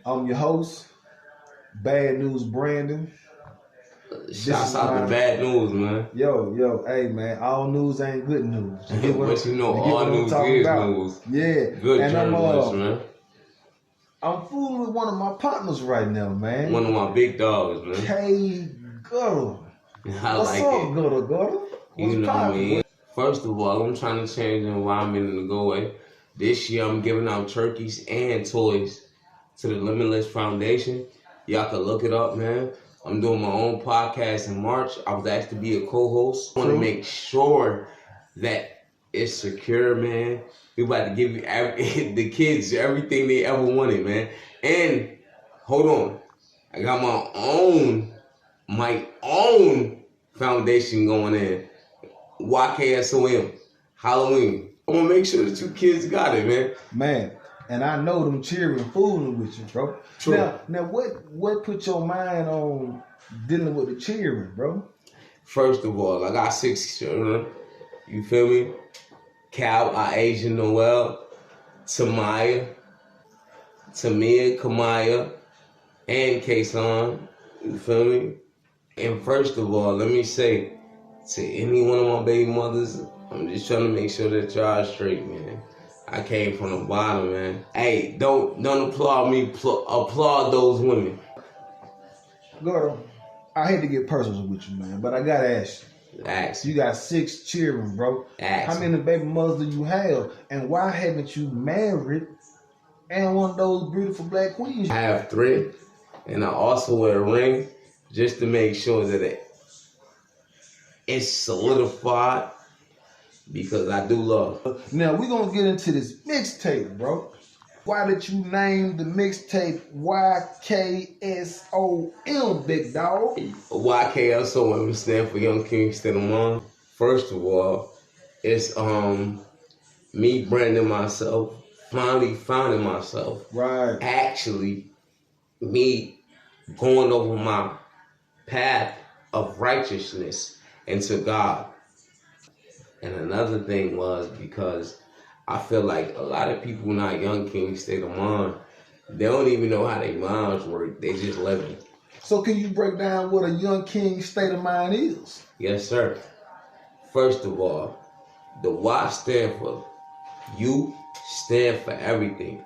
I'm your host, Bad News Brandon. Shouts out to Bad News, man. Yo, hey man, all news ain't good news. But you know, all news is news. Yeah. Good and journalists, man. I'm fooling with one of my partners right now, man. One of my big dogs, man. K Gutter. What's up, Gutter? You know me. First of all, I'm trying to change the environment in the go way. This year, I'm giving out turkeys and toys to the Limitless Foundation. Y'all can look it up, man. I'm doing my own podcast in March. I was asked to be a co-host. I want to make sure that it's secure, man. We about to give you the kids everything they ever wanted, man. And hold on, I got my own foundation going in. YKSOM, Halloween. I want to make sure that you kids got it, man. Man, and I know them cheering fooling with you, bro. True. Now, what put your mind on dealing with the cheering, bro? First of all, I got 6 children. You feel me? Cal, Asian Noel, Tamia, Kamaya, and YKSOM. You feel me? And first of all, let me say to any one of my baby mothers, I'm just trying to make sure that y'all straight, man. I came from the bottom, man. Hey, don't applaud me. Applaud those women. Girl, I hate to get personal with you, man, but I gotta ask you. Ask. You got 6 children, bro. Ask. How many baby mothers do you have? And why haven't you married and one of those beautiful black queens? I have 3, and I also wear a ring just to make sure that it's solidified because I do love. Now, we're going to get into this mixtape, bro. Why did you name the mixtape YKSOM, big dog? YKSOM stands for Young King State of Mind. First of all, it's me branding myself, finally finding myself. Right. Actually, me going over my path of righteousness into God. And another thing was because I feel like a lot of people not Young King State of Mind, they don't even know how their minds work. They just living. So can you break down what a Young King State of Mind is? Yes, sir. First of all, the Y stand for you, stand for everything.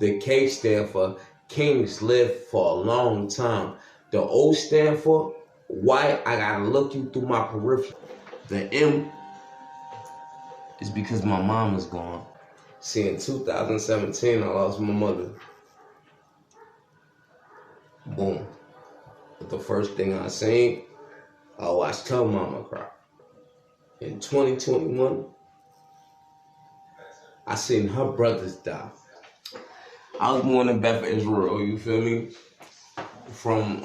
The K stand for kings live for a long time. The O stand for why I gotta look you through my periphery. The M is because my mom is gone. See, in 2017, I lost my mother. Boom. But the first thing I seen, I watched her mama cry. In 2021, I seen her brothers die. I was born in Beth Israel, you feel me? From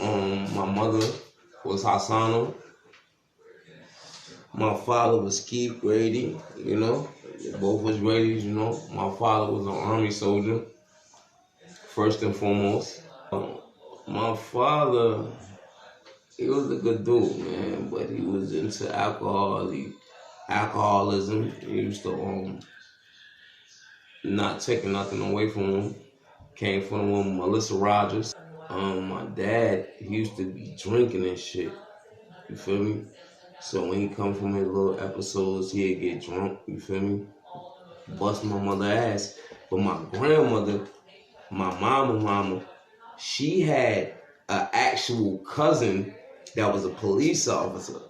my mother was Hassano. My father was Keith Grady, you know. Both was Grady's, you know. My father was an Army soldier, first and foremost. My father, he was a good dude, man, but he was into alcoholism. He used to not taking nothing away from him. Came from the woman, Melissa Rogers. My dad, he used to be drinking and shit. You feel me? So when he come from his little episodes, he'd get drunk, you feel me? Bust my mother ass. But my grandmother, my mama, she had an actual cousin that was a police officer.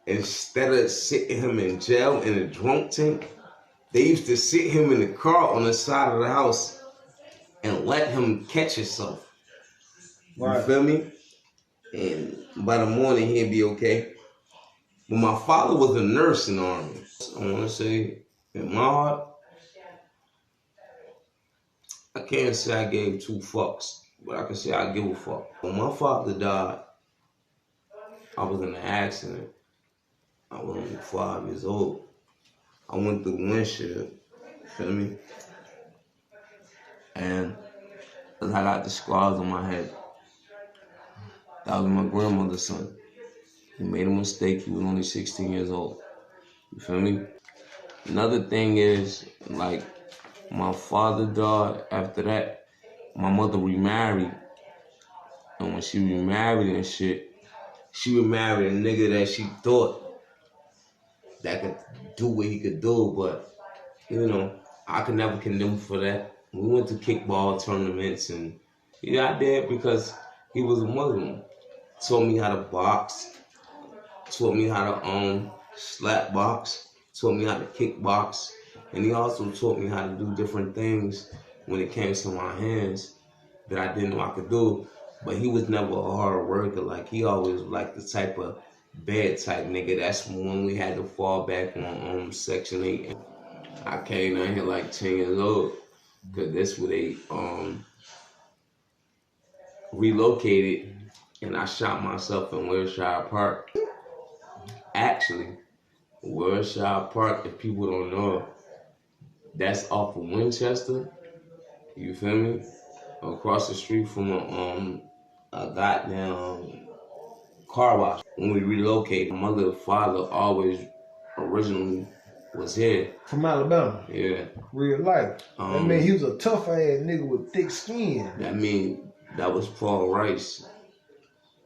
Instead of sitting him in jail in a drunk tank, they used to sit him in the car on the side of the house and let him catch himself. Right. You feel me? And by the morning, he'd be okay. But my father was a nurse in the Army. I want to say, in my heart, I can't say I gave 2 fucks, but I can say I give a fuck. When my father died, I was in an accident. I was only 5 years old. I went through windshield, you feel me? And I got the scars on my head. That was my grandmother's son. He made a mistake. He was only 16 years old. You feel me? Another thing is, like, my father died after that. my mother remarried. And when she remarried and shit, she remarried a nigga that she thought that could do what he could do, but you know, I could never condemn him for that. We went to kickball tournaments and yeah, I did because he was a Muslim. Taught me how to box, taught me how to slap box, taught me how to kickbox, and he also taught me how to do different things when it came to my hands that I didn't know I could do. But he was never a hard worker. Like he always like the type of bad type nigga. That's when we had to fall back on Section 8. I came down here like 10 years old because that's where they relocated, and I shot myself in Wilshire Park. Actually, Wilshire Park, if people don't know, that's off of Winchester. You feel me? Across the street from a goddamn car wash. When we relocated, my mother and father always originally was here. From Alabama? Yeah. Real life. That mean he was a tough ass nigga with thick skin. That mean that was Paul Rice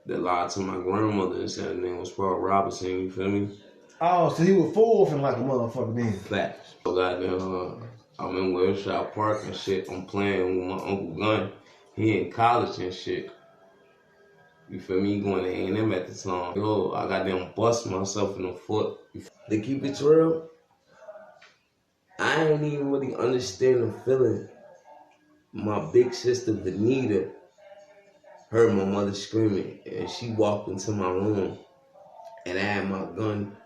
that lied to my grandmother and said his name was Paul Robinson, you feel me? Oh, so he was forfeiting like a motherfucker then. Facts. So goddamn, I'm in Wilshire Park and shit. I'm playing with my Uncle Gunn. He in college and shit. You feel me? He going to A&M at the time. Yo, I goddamn bust myself in the foot. To keep it real, I ain't even really understand the feeling. My big sister, Vanita, heard my mother screaming, and she walked into my room, and I had my gun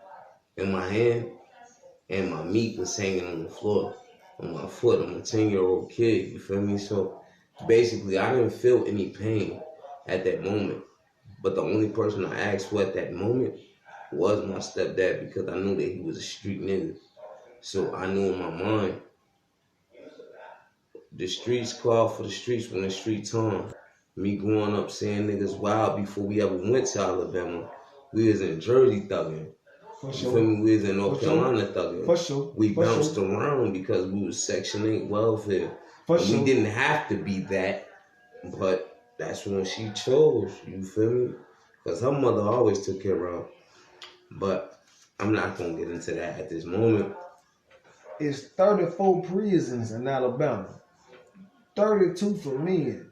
in my hand, and my meat was hanging on the floor, on my foot. I'm a 10-year-old kid, you feel me? So basically, I didn't feel any pain at that moment. But the only person I asked for at that moment was my stepdad, because I knew that he was a street nigga. So I knew in my mind, the streets call for the streets when the streets on. Me growing up saying niggas wild before we ever went to Alabama. We was in Jersey thugging. For You sure. feel me? We was in North Carolina thugging. For sure. We bounced around because we was Section 8 welfare. For and sure. We didn't have to be that, but that's when she chose. You feel me? Because her mother always took care of her. But I'm not going to get into that at this moment. It's 34 prisons in Alabama. 32 for men.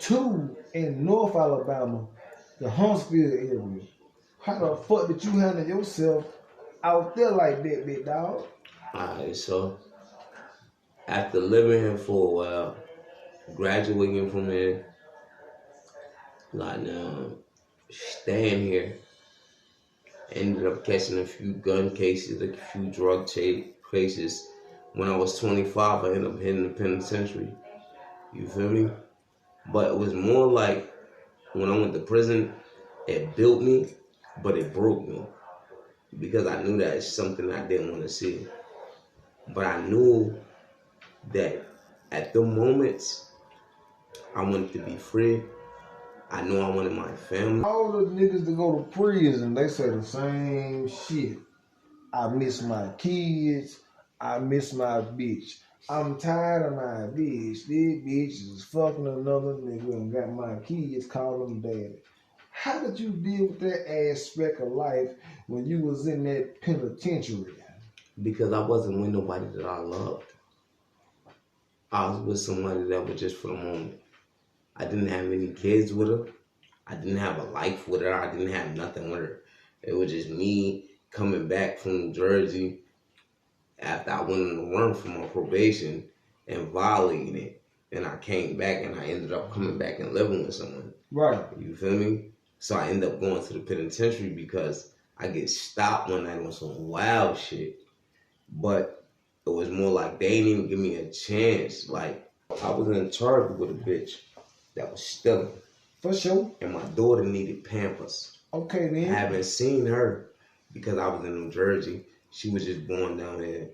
2 in North Alabama, the Huntsville area. How the fuck did you handle yourself out there like that, big dog? Alright, so after living here for a while, graduating from here, like now, staying here, ended up catching a few gun cases, a few drug cases. When I was 25, I ended up hitting the penitentiary. You feel me? But it was more like when I went to prison, it built me, but it broke me. Because I knew that it's something I didn't want to see. But I knew that at the moments, I wanted to be free. I knew I wanted my family. All the niggas that go to prison, they say the same shit. I miss my kids. I miss my bitch. I'm tired of my bitch. This bitch is fucking another nigga and got my kids calling them daddy. How did you deal with that aspect of life when you was in that penitentiary? Because I wasn't with nobody that I loved. I was with somebody that was just for the moment. I didn't have any kids with her. I didn't have a life with her. I didn't have nothing with her. It was just me coming back from New Jersey after I went on the run from my probation and violating it. And I came back and I ended up coming back and living with someone. Right. You feel me? So I ended up going to the penitentiary because I get stopped one night on some wild shit. But it was more like they didn't even give me a chance. Like, I was in charge with a bitch that was stealing. For sure. And my daughter needed Pampers. Okay, then. I haven't seen her because I was in New Jersey. She was just born down there.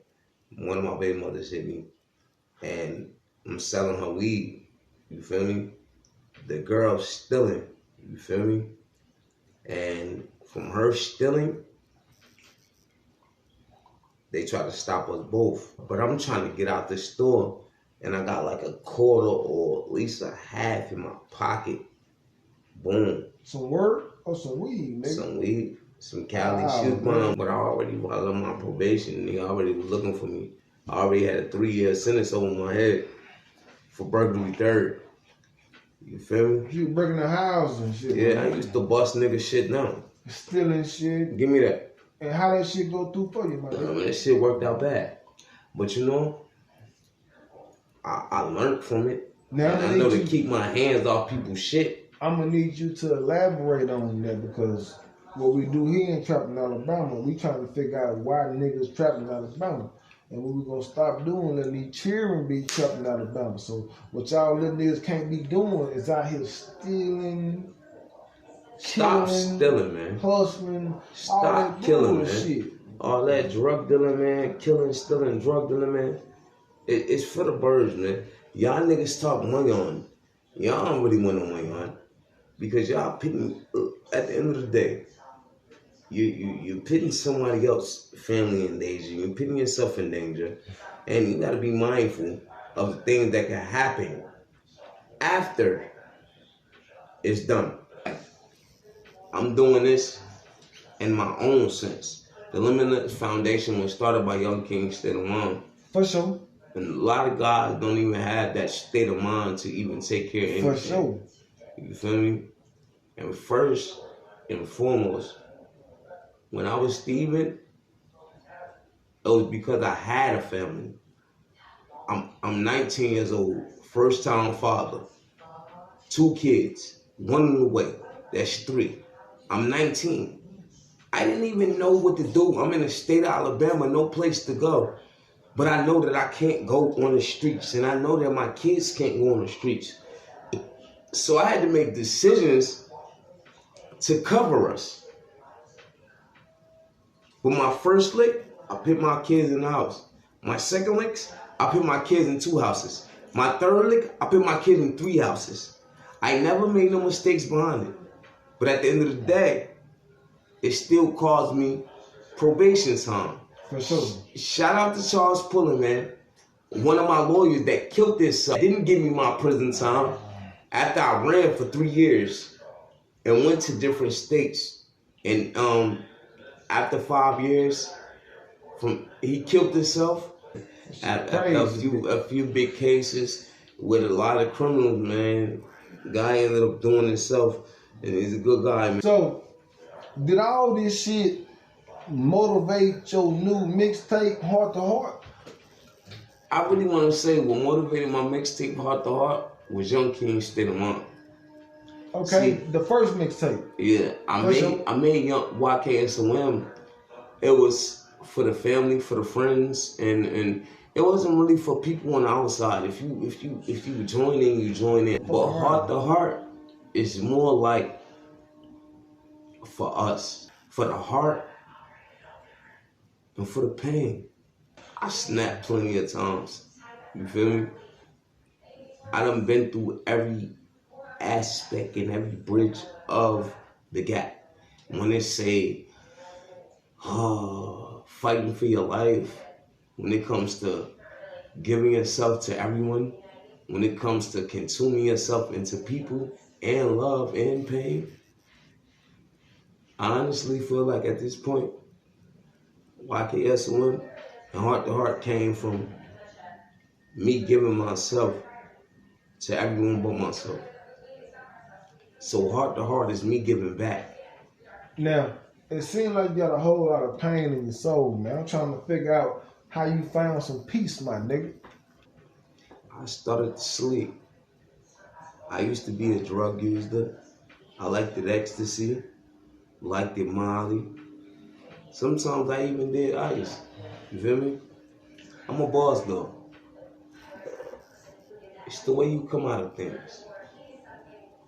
One of my baby mothers hit me. And I'm selling her weed. You feel me? The girl's stealing. You feel me? And from her stealing, they try to stop us both. But I'm trying to get out the store and I got like a quarter or at least a half in my pocket. Boom. Some work or some weed, nigga? Some weed, some Cali. She was buying, but I already, while on my probation, nigga already was looking for me. I already had a 3-year sentence over my head for burglary third. You feel me? You breaking the house and shit. Yeah, I used to bust nigga shit down. Stealing shit. Give me that. And how that shit go through for you, my nigga? That shit worked out bad. But you know, I learned from it. Now and I know to keep my hands off people's shit. I'm gonna need you to elaborate on that, because what we do here in Trapping Alabama, we trying to figure out why niggas trapping Alabama. And what we gonna stop doing, let these children be trapping Alabama. So what y'all little niggas can't be doing is out here stealing, Stop killing, stealing, man. hustling, Stop all that killing, man. shit. All that drug dealing, man. Killing, stealing, drug dealing, man. It's for the birds, man. Y'all niggas talk money on. Y'all don't really want no money on. Because y'all pitting, at the end of the day, you're pitting somebody else's family in danger. You're pitting yourself in danger. And you got to be mindful of the things that can happen after it's done. I'm doing this in my own sense. The Limitless Foundation was started by young kings state of mind. For sure. And a lot of guys don't even have that state of mind to even take care of anything. For sure. You feel me? And first and foremost, when I was Steven, it was because I had a family. I'm 19 years old, first time father, 2 kids, 1 on the way. That's 3. I'm 19. I didn't even know what to do. I'm in the state of Alabama, no place to go. But I know that I can't go on the streets, and I know that my kids can't go on the streets. So I had to make decisions to cover us. With my first lick, I put my kids in the house. My second licks, I put my kids in 2 houses. My third lick, I put my kids in 3 houses. I never made no mistakes behind it. But at the end of the day, it still caused me probation time. For sure. Shout out to Charles Pullen, man. One of my lawyers that killed this son didn't give me my prison time after I ran for 3 years and went to different states. And after 5 years, he killed himself. A few big cases with a lot of criminals, man. The guy ended up doing himself, and he's a good guy, man. So, did all this shit motivate your new mixtape, Heart to Heart? I really want to say what motivated my mixtape, Heart to Heart, was Young King State of Mind. Okay, see, the first mixtape. Yeah, I made Young YKSOM. It was for the family, for the friends, and it wasn't really for people on the outside. If you join in, you join in. But Heart to Heart is more like for us, for the heart, and for the pain. I snapped plenty of times. You feel me? I done been through every aspect and every bridge of the gap. When they say, fighting for your life, when it comes to giving yourself to everyone, when it comes to consuming yourself into people and love and pain, I honestly feel like at this point, YKSOM and Heart to Heart came from me giving myself to everyone but myself. So Heart to Heart is me giving back. Now, it seems like you got a whole lot of pain in your soul, man. I'm trying to figure out how you found some peace, my nigga. I started to sleep. I used to be a drug user. I liked the ecstasy, liked the Molly. Sometimes I even did ice. You feel me? I'm a boss though. It's the way you come out of things,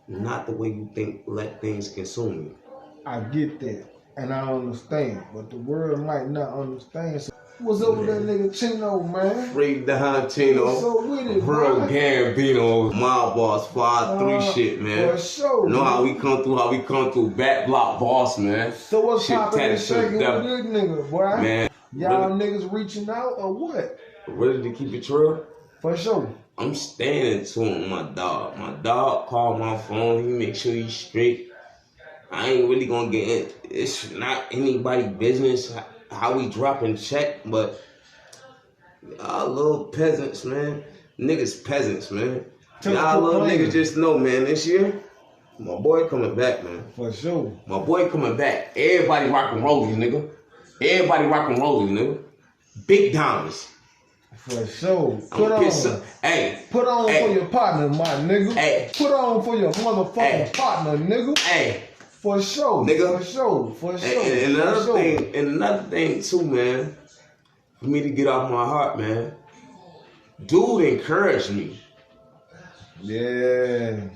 not the way you let things consume you. I get that, and I understand, but the world might not understand. So what's up with that nigga Chino, man? Free Don Chino. What's up with it, Bro, man? Gambino, my boss, 5'3" shit, man. For sure. Know how we come through, back block boss, man. So what's poppin' and shaking with devil. this nigga, boy? Man, Y'all niggas reaching out or what? ready to keep it real? For sure. I'm standing to him, my dog. My dog called my phone. He make sure he's straight. I ain't really gonna get in. It's not anybody's business how we dropping check, but y'all little peasants, man. Niggas peasants, man. Y'all little niggas just know, man, this year, my boy coming back, man. For sure. My boy coming back. Everybody rockin' rollies, nigga. Everybody rockin' rollies, nigga. Big diamonds. For sure. Put on For your partner, my nigga. Hey. Put on for your motherfucking partner, nigga. Hey. For sure. Nigga. For sure. And another thing too, man. For me to get off my heart, man. Dude encouraged me. Yeah.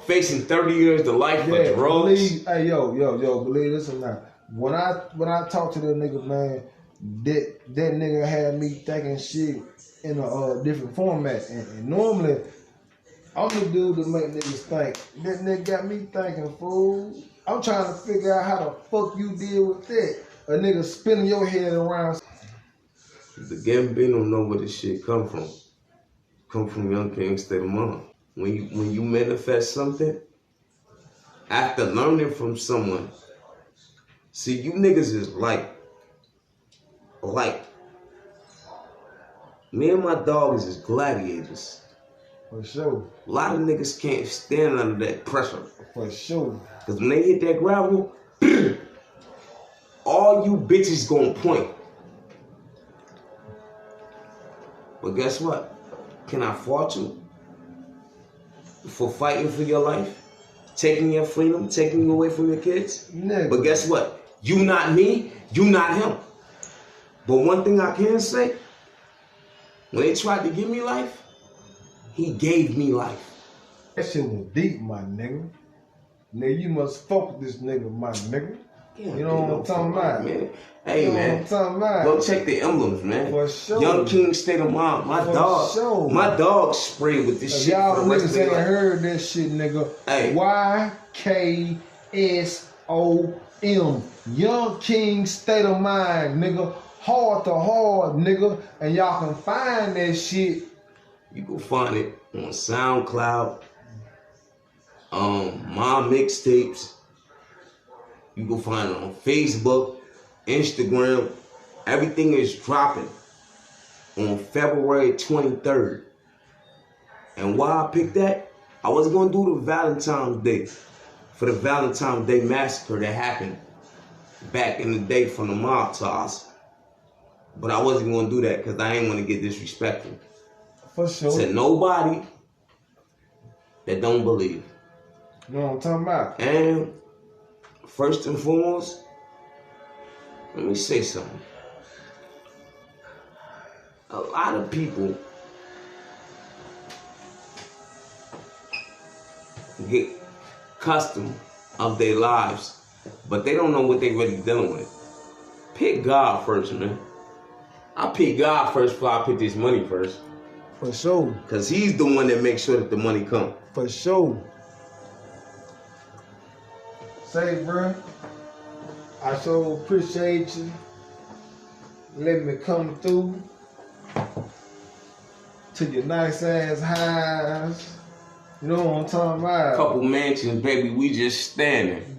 Facing 30 years to life for drugs. Believe this or not. When I talk to that nigga, man, that nigga had me thinking shit in a different format. And normally, I'm the dude that make niggas think. That nigga got me thinking, fool. I'm trying to figure out how the fuck you deal with that. A nigga spinning your head around. The Gambino know where this shit come from. Come from Young King State of Mind. When you manifest something, after learning from someone, see, you niggas is like, me and my dogs is gladiators. For sure. A lot of niggas can't stand under that pressure. For sure. Because when they hit that gravel, all you bitches gonna point. But guess what? Can I fault you for fighting for your life? Taking your freedom, taking you away from your kids? Nigga. But guess what? You not me, you not him. But one thing I can say, when they tried to give me life, he gave me life. That shit was deep, my nigga. Nigga, you must fuck with this nigga, my nigga. Yeah, you know what I'm talking about? Man. Hey, man. What I'm talking about? Go check the emblems, man. For sure. Young King State of Mind. My dog sprayed with this if shit. Y'all niggas ain't heard that shit, nigga. Hey. YKSOM. Young King State of Mind, nigga. Hard to hard, nigga. And y'all can find that shit. You can find it on SoundCloud. My mixtapes. You can find it on Facebook, Instagram. Everything is dropping on February 23rd. And why I picked that? I was going to do the Valentine's Day for the Valentine's Day massacre that happened back in the day from the mob to us. But I wasn't going to do that because I ain't want to get disrespectful. For sure. To nobody that don't believe. You know what I'm talking about? And first and foremost, let me say something. A lot of people get custom of their lives, but they don't know what they really dealing with. Pick God first, man. I pick God first before I pick this money first. For sure. Because he's the one that makes sure that the money comes. For sure. Say, bro, I so appreciate you letting me come through to your nice ass house. You know what I'm talking about? Couple mansions, baby, we just standing.